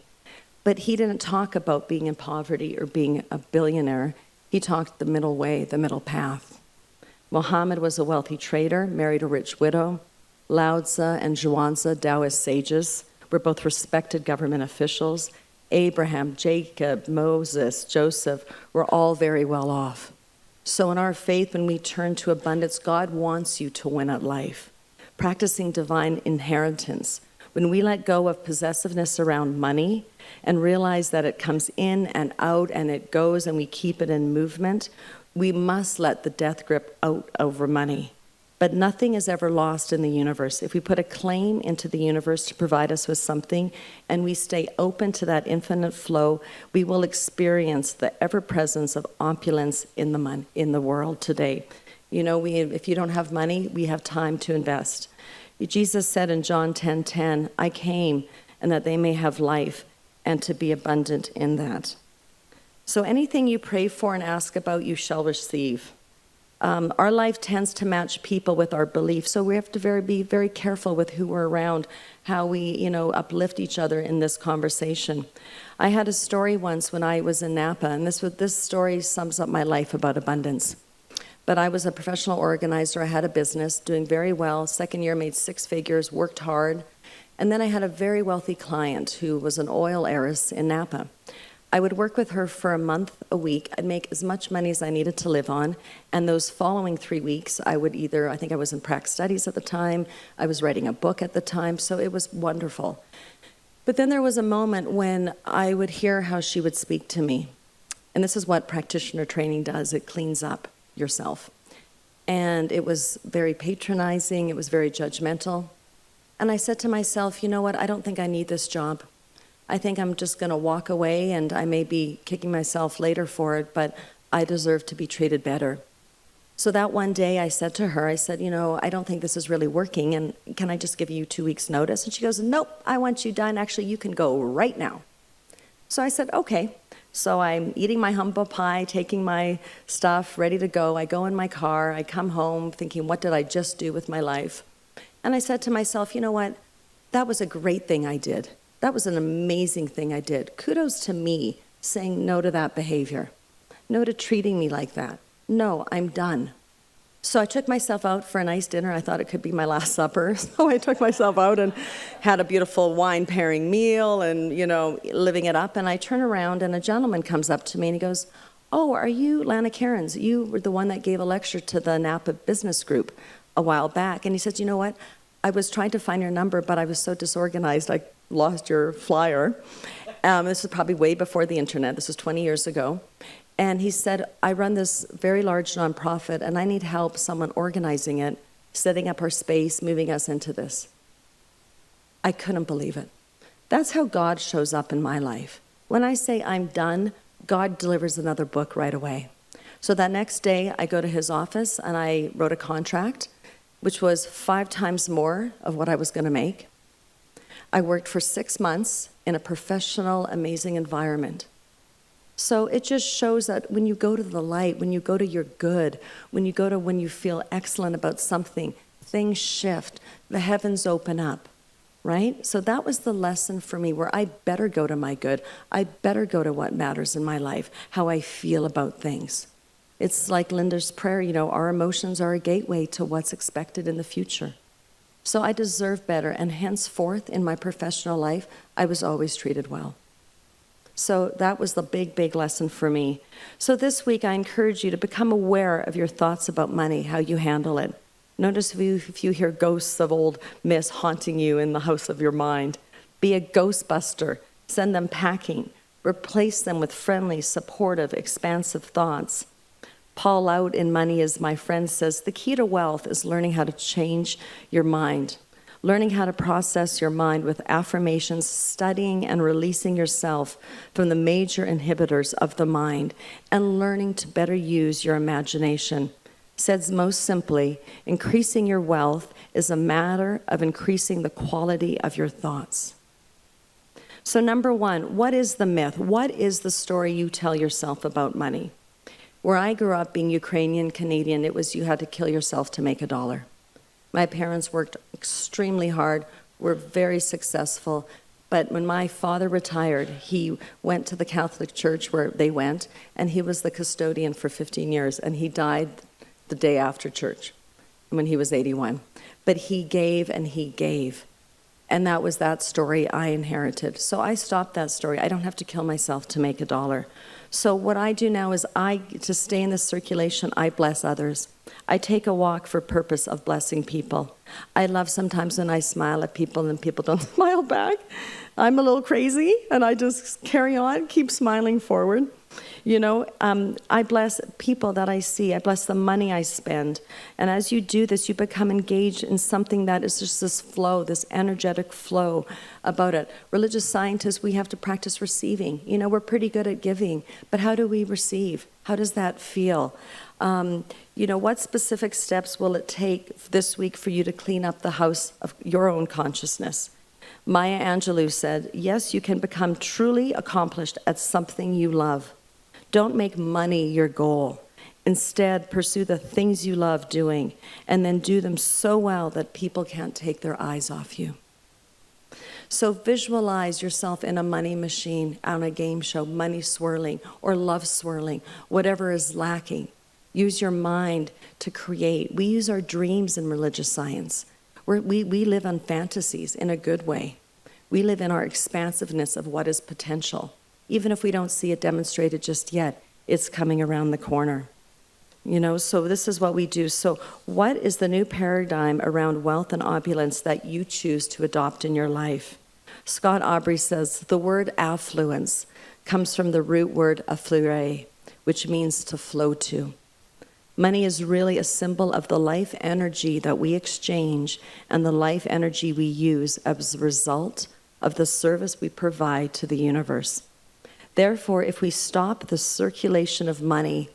But he didn't talk about being in poverty or being a billionaire. He talked the middle way, the middle path. Muhammad was a wealthy trader, married a rich widow. Lao Tzu and Zhuangzi, Taoist sages, were both respected government officials. Abraham, Jacob, Moses, Joseph were all very well off. So in our faith, when we turn to abundance, God wants you to win at life. Practicing divine inheritance. When we let go of possessiveness around money and realize that it comes in and out and it goes and we keep it in movement, we must let the death grip out over money. But nothing is ever lost in the universe. If we put a claim into the universe to provide us with something and we stay open to that infinite flow, we will experience the ever-presence of opulence in the world today. You know, if you don't have money, we have time to invest. Jesus said in John 10:10, I came and that they may have life and to be abundant in that. So anything you pray for and ask about, you shall receive. Our life tends to match people with our beliefs, so we have to be very careful with who we're around, how we, uplift each other in this conversation. I had a story once when I was in Napa, and this story sums up my life about abundance. But I was a professional organizer. I had a business, doing very well. Second year, made 6 figures, worked hard. And then I had a very wealthy client who was an oil heiress in Napa. I would work with her for a month, a week. I'd make as much money as I needed to live on. And those following 3 weeks, I think I was in prac studies at the time. I was writing a book at the time. So it was wonderful. But then there was a moment when I would hear how she would speak to me. And this is what practitioner training does. It cleans up yourself. And it was very patronizing. It was very judgmental. And I said to myself, you know what? I don't think I need this job. I think I'm just going to walk away, and I may be kicking myself later for it, but I deserve to be treated better. So that one day I said to her, I said, I don't think this is really working, and can I just give you 2 weeks' notice? And she goes, nope, I want you done. Actually, you can go right now. So I said, okay. So I'm eating my humble pie, taking my stuff, ready to go. I go in my car. I come home thinking, what did I just do with my life? And I said to myself, you know what? That was a great thing I did. That was an amazing thing I did. Kudos to me saying no to that behavior. No to treating me like that. No, I'm done. So I took myself out for a nice dinner. I thought it could be my last supper. So I took myself out and had a beautiful wine pairing meal and, living it up. And I turn around and a gentleman comes up to me and he goes, oh, are you Lanna Cairns? You were the one that gave a lecture to the Napa Business Group a while back. And he said, you know what? I was trying to find your number, but I was so disorganized, I lost your flyer. This was probably way before the internet. This was 20 years ago. And he said, I run this very large nonprofit, and I need help, someone organizing it, setting up our space, moving us into this. I couldn't believe it. That's how God shows up in my life. When I say I'm done, God delivers another book right away. So that next day, I go to his office, and I wrote a contract, which was 5 times more of what I was going to make. I worked for 6 months in a professional, amazing environment. So it just shows that when you go to the light, when you go to your good, when you feel excellent about something, things shift, the heavens open up, right? So that was the lesson for me, where I better go to my good. I better go to what matters in my life, how I feel about things. It's like Linda's prayer, our emotions are a gateway to what's expected in the future. So I deserve better, and henceforth in my professional life, I was always treated well. So that was the big, big lesson for me. So this week, I encourage you to become aware of your thoughts about money, how you handle it. Notice if you hear ghosts of old myths haunting you in the house of your mind. Be a ghostbuster. Send them packing. Replace them with friendly, supportive, expansive thoughts. Paul Lout in Money Is My Friend says, the key to wealth is learning how to change your mind, learning how to process your mind with affirmations, studying and releasing yourself from the major inhibitors of the mind, and learning to better use your imagination. Said most simply, increasing your wealth is a matter of increasing the quality of your thoughts. So number one, what is the myth? What is the story you tell yourself about money? Where I grew up, being Ukrainian Canadian, it was you had to kill yourself to make $1. My parents worked extremely hard, were very successful, but when my father retired, he went to the Catholic Church where they went, and he was the custodian for 15 years, and he died the day after church when he was 81. But he gave and he gave. And that was that story I inherited. So I stopped that story. I don't have to kill myself to make $1. So what I do now is to stay in this circulation, I bless others. I take a walk for purpose of blessing people. I love sometimes when I smile at people and people don't smile back. I'm a little crazy and I just carry on, keep smiling forward. You know, I bless people that I see. I bless the money I spend. And as you do this, you become engaged in something that is just this flow, this energetic flow about it. Religious scientists, we have to practice receiving. You know, we're pretty good at giving, but how do we receive? How does that feel? You know, what specific steps will it take this week for you to clean up the house of your own consciousness? Maya Angelou said, yes, you can become truly accomplished at something you love. Don't make money your goal. Instead, pursue the things you love doing and then do them so well that people can't take their eyes off you. So visualize yourself in a money machine on a game show, money swirling or love swirling, whatever is lacking. Use your mind to create. We use our dreams in religious science. We live on fantasies in a good way. We live in our expansiveness of what is potential. Even if we don't see it demonstrated just yet, it's coming around the corner. You know, so this is what we do. So what is the new paradigm around wealth and opulence that you choose to adopt in your life? Scott Aubrey says, the word affluence comes from the root word affluere, which means to flow to. Money is really a symbol of the life energy that we exchange and the life energy we use as a result of the service we provide to the universe. Therefore, if we stop the circulation of money,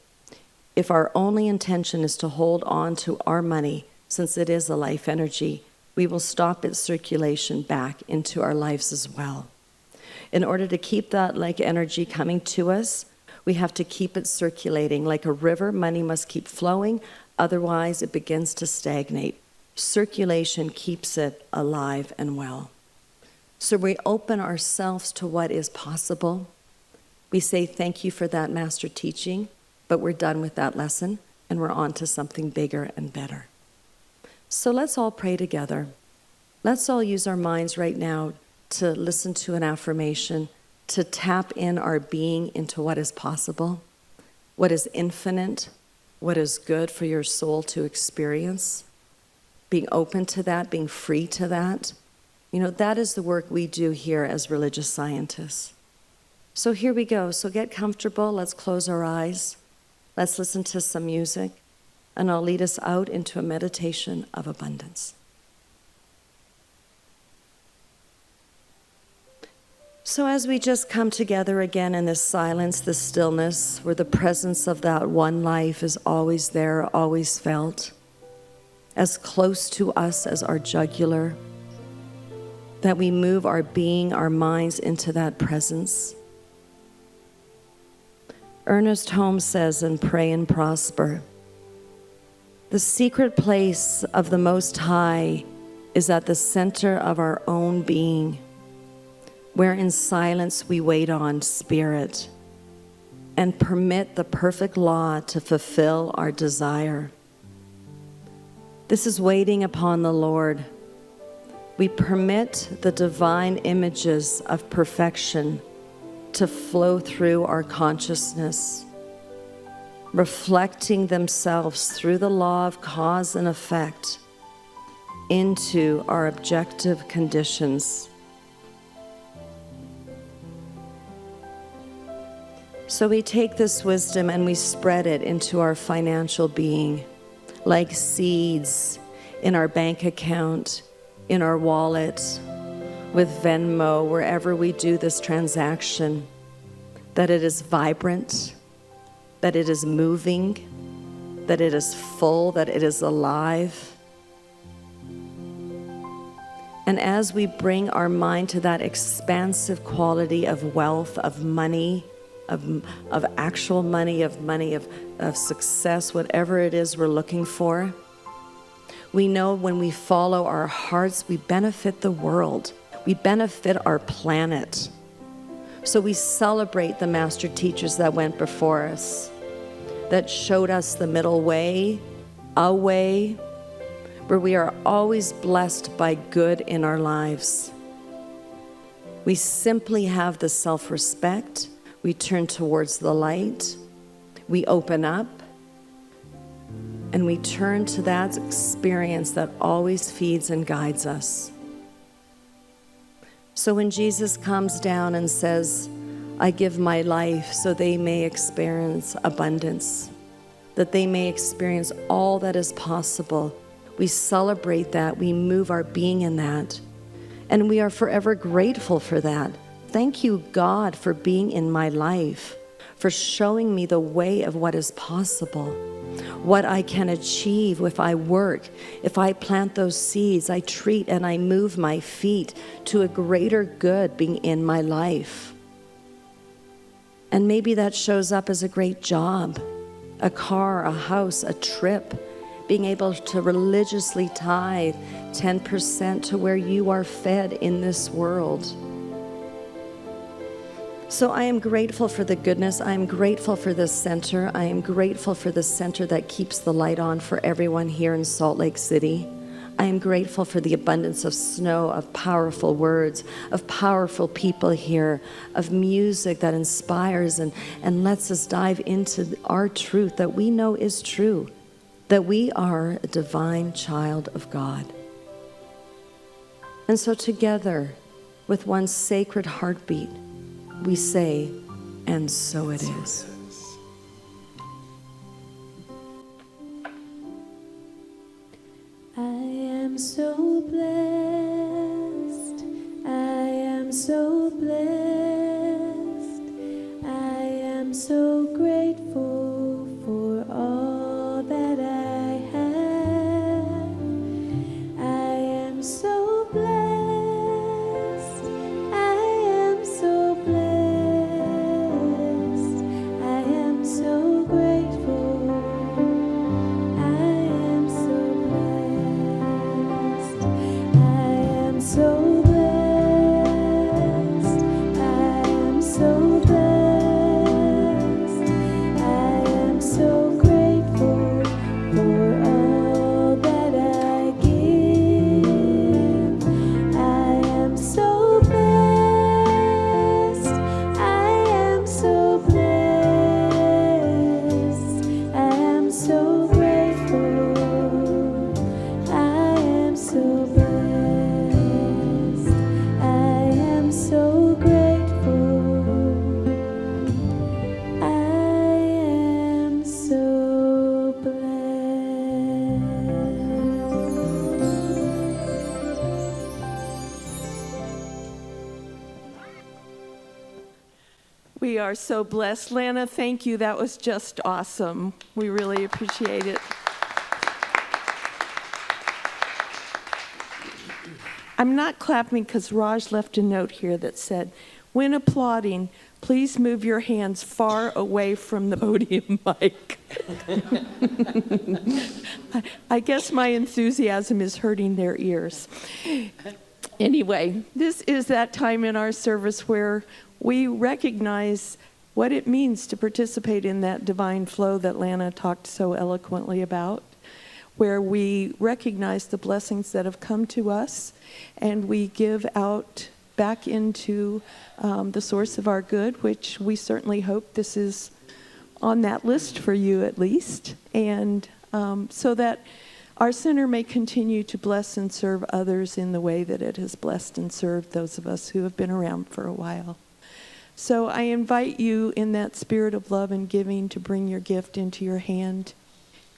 if our only intention is to hold on to our money, since it is a life energy, we will stop its circulation back into our lives as well. In order to keep that like energy coming to us, we have to keep it circulating. Like a river, money must keep flowing, otherwise it begins to stagnate. Circulation keeps it alive and well. So we open ourselves to what is possible. We say, thank you for that master teaching, but we're done with that lesson, and we're on to something bigger and better. So let's all pray together. Let's all use our minds right now to listen to an affirmation, to tap in our being into what is possible, what is infinite, what is good for your soul to experience, being open to that, being free to that. You know, that is the work we do here as religious scientists. So here we go. So get comfortable. Let's close our eyes. Let's listen to some music, and I'll lead us out into a meditation of abundance. So as we just come together again in this silence, this stillness, where the presence of that one life is always there, always felt, as close to us as our jugular, that we move our being, our minds into that presence. Ernest Holmes says in Pray and Prosper, the secret place of the Most High is at the center of our own being, where in silence we wait on Spirit and permit the perfect law to fulfill our desire. This is waiting upon the Lord. We permit the divine images of perfection to flow through our consciousness, reflecting themselves through the law of cause and effect into our objective conditions. So we take this wisdom and we spread it into our financial being, like seeds in our bank account, in our wallet, with Venmo, wherever we do this transaction, that it is vibrant, that it is moving, that it is full, that it is alive. And as we bring our mind to that expansive quality of wealth, of money, of actual money, of success, whatever it is we're looking for, we know when we follow our hearts, we benefit the world. We benefit our planet. So we celebrate the master teachers that went before us, that showed us the middle way, a way where we are always blessed by good in our lives. We simply have the self-respect. We turn towards the light. We open up. And we turn to that experience that always feeds and guides us. So when Jesus comes down and says, I give my life so they may experience abundance, that they may experience all that is possible, we celebrate that, we move our being in that, and we are forever grateful for that. Thank you, God, for being in my life, for showing me the way of what is possible, what I can achieve if I work, if I plant those seeds, I treat and I move my feet to a greater good being in my life. And maybe that shows up as a great job, a car, a house, a trip, being able to religiously tithe 10% to where you are fed in this world. So I am grateful for the goodness. I am grateful for this center. I am grateful for the center that keeps the light on for everyone here in Salt Lake City. I am grateful for the abundance of snow, of powerful words, of powerful people here, of music that inspires and lets us dive into our truth that we know is true, that we are a divine child of God. And so together, with one sacred heartbeat, we say, and so it is. I am so blessed. I am so blessed. I am so grateful for all that I have. I am so blessed. I am so blessed. I am so grateful. I am so blessed. I am so blessed. I am so blessed. I am so grateful for all that I give. I am so blessed. I am so blessed. I am so grateful. I am so blessed. I am so grateful. I am so blessed. We are so blessed. Lanna, thank you. That was just awesome. We really appreciate it. I'm not clapping because Raj left a note here that said, when applauding, please move your hands far away from the podium mic. I guess my enthusiasm is hurting their ears. Anyway, this is that time in our service where we recognize what it means to participate in that divine flow that Lanna talked so eloquently about, where we recognize the blessings that have come to us and we give out back into the source of our good, which we certainly hope this is on that list for you at least, and so that our center may continue to bless and serve others in the way that it has blessed and served those of us who have been around for a while. So I invite you in that spirit of love and giving to bring your gift into your hand,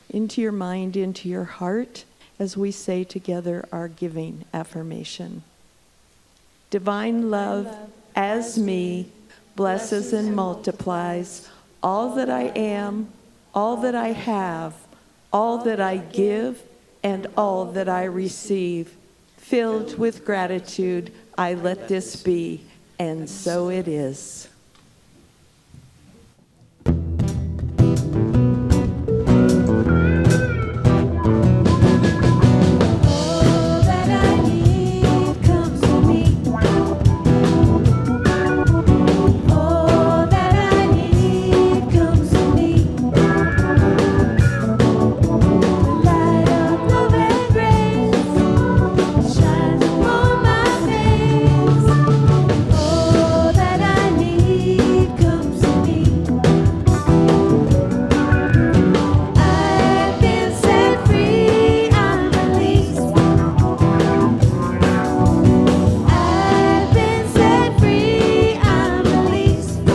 into your mind, into your heart, as we say together our giving affirmation. Divine love, as me, blesses and multiplies all that I am, all that I have, all that I give, and all that I receive. Filled with gratitude, I let this be, and so it is. All that I need comes to me. All that I need comes to me. The light of love and grace shines upon my face. All that I need comes to me. I've been set free, I'm released. I've been set free, I'm released.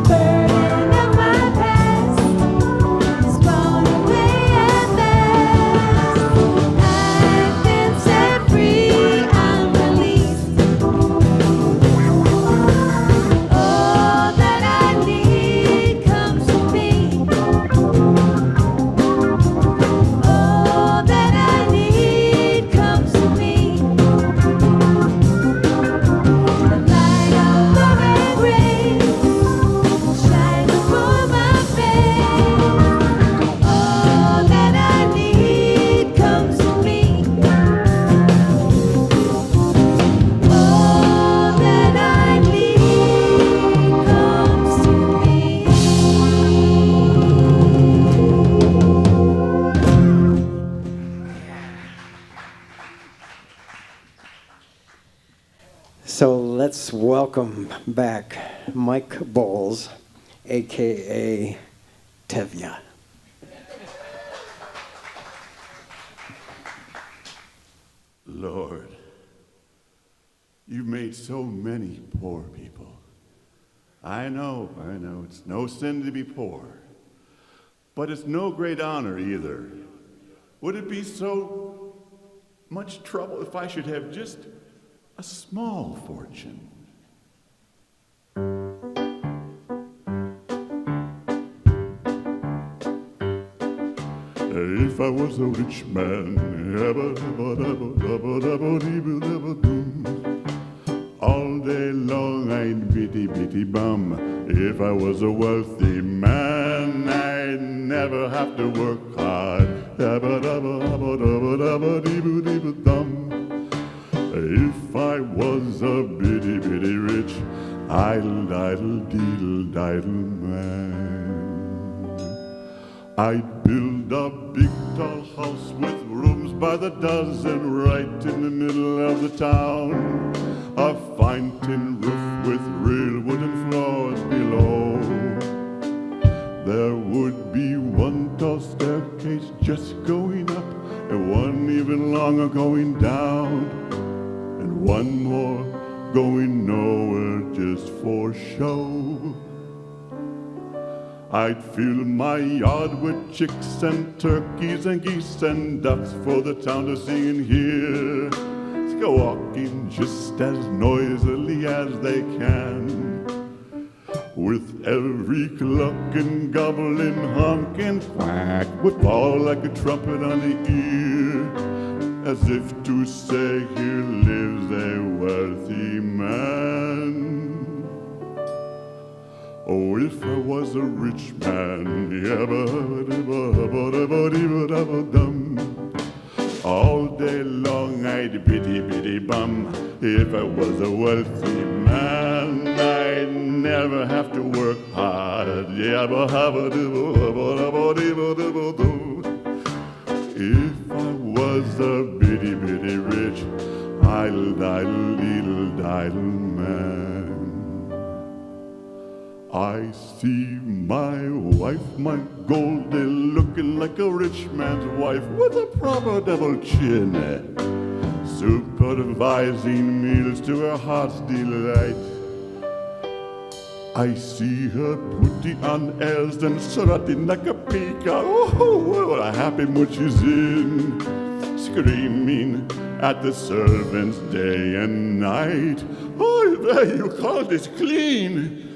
Burden of my past is blown away at last. I've been set free, I'm released. All that I need comes to me. All that I need comes to me. The light of love and grace shines upon my face. All that I need comes to me. All that I need comes to me. So let's welcome back Mike Bolz, a.k.a. Tevya. Lord, you've made so many poor people. I know, it's no sin to be poor. But it's no great honor either. Would it be so much trouble if I should have just a small fortune? If I was a rich man, all day long I'd bitty bum. If I was a wealthy man, I'd never have to work hard. If I was a bitty rich, idle man, I'd build a big tall house with rooms by the dozen right in the middle of the town. A fine tin roof with real wooden floors below. There would be one tall staircase just going up, and one even longer going down, and one more going nowhere just for show. I'd fill my yard with chicks and turkeys and geese and ducks for the town to see and hear. Go walking just as noisily as they can, with every clucking, gobbling, honking, quack, would fall like a trumpet on the ear, as if to say, here lives a wealthy man. Oh, if I was a rich man, all day long I'd bitty bum. If I was a wealthy man, I'd never have to work hard. If I was a bitty rich, idle man. I see my wife, my golden, looking like a rich man's wife with a proper double chin. Super supervising meals to her heart's delight. I see her putting on airs and strutting like a peacock. Oh, what a happy mood she's in, screaming at the servants day and night. Oh, there, you call this clean?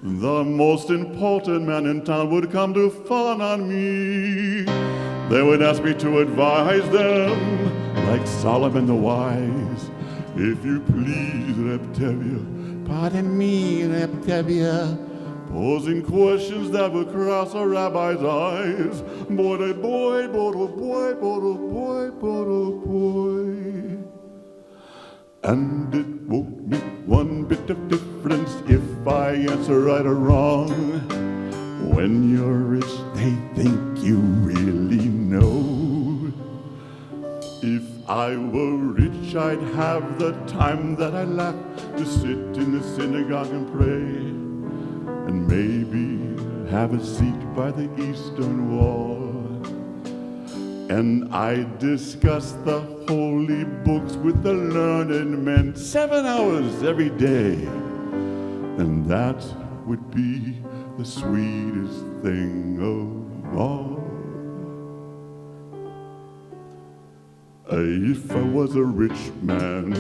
The most important man in town would come to fawn on me. They would ask me to advise them, like Solomon the wise. If you please, Reptavia, pardon me, Reptavia, posing questions that would cross a rabbi's eyes. Boy, boy, boy, boy, boy, boy, boy, boy. And it won't make one bit of difference if I answer right or wrong. When you're rich, they think you really know. If I were rich, I'd have the time that I lack to sit in the synagogue and pray, and maybe have a seat by the eastern wall. And I discuss the holy books with the learned men 7 hours every day. And that would be the sweetest thing of all. If I was a rich man,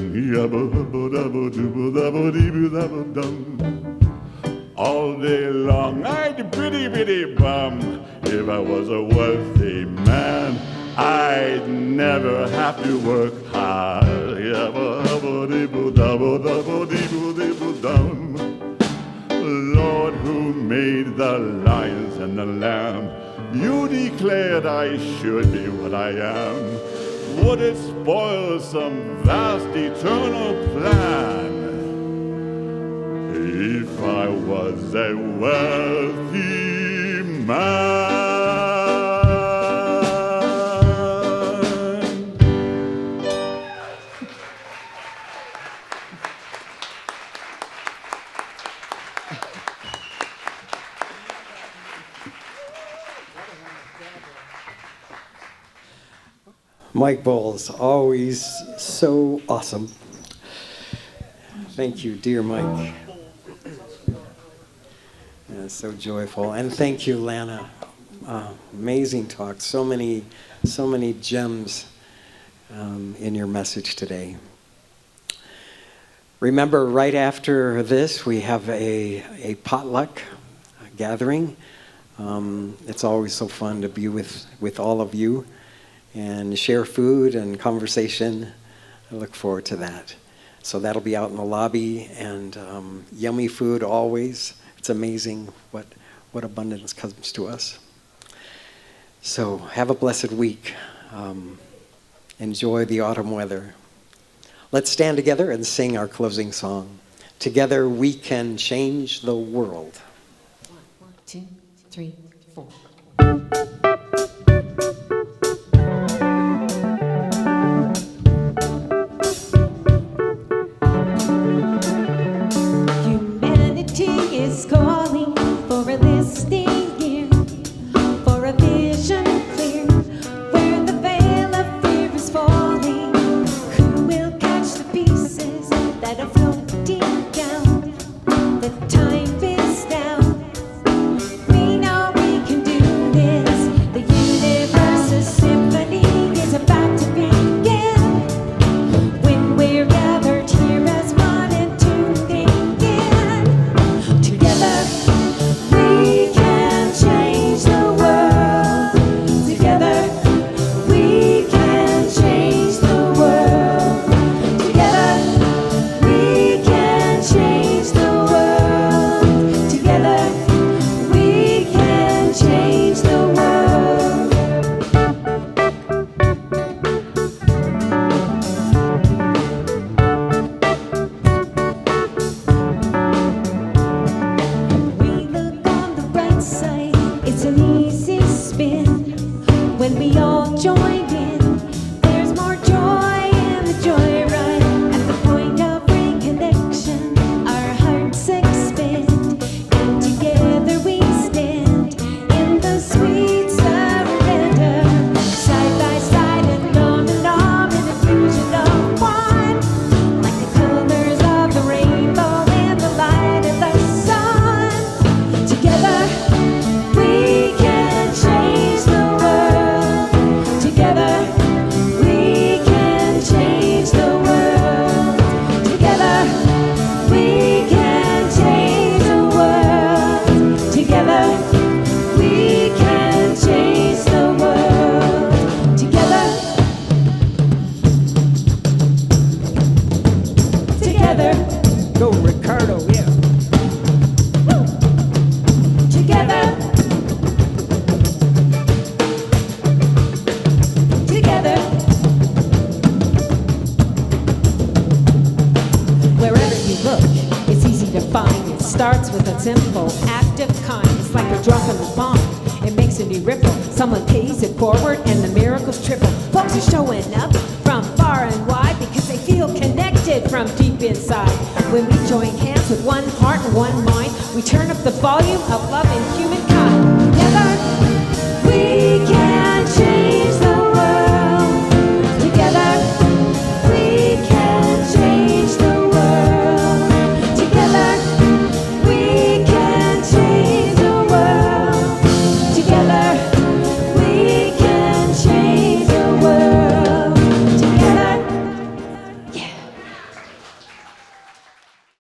all day long I'd bitty bum. If I was a wealthy man, I'd never have to work hard. Lord, who made the lions and the lamb, you declared I should be what I am. Would it spoil some vast eternal plan if I was a wealthy man? Mike Bolz, always so awesome. Thank you, dear Mike. Yeah, so joyful. And thank you, Lanna. Amazing talk. So many gems in your message today. Remember, right after this, we have a potluck gathering. It's always so fun to be with all of you and share food and conversation. I look forward to that. So that'll be out in the lobby, and yummy food always. It's amazing what abundance comes to us. So have a blessed week. Enjoy the autumn weather. Let's stand together and sing our closing song. Together we can change the world. 1, 2, 3, 4. Humanity is calling for a listening ear, for a vision clear, where the veil of fear is falling. Who will catch the pieces that are floating down? The time is now. We know we can do this. The universe's symphony is about to begin. When we're gathered here as one and tuned in, together we can change the world. Together we can change the world. Together we Together, Go, Ricardo, yeah. together, together. Wherever you look, it's easy to find. It starts with a simple act of kindness, like a drop in the pond. It makes a new ripple. Someone pays it forward, and the miracles triple. Folks are showing up from far and wide because they feel connected from deep inside. When we join hands with one heart and one mind, we turn up the volume of love and human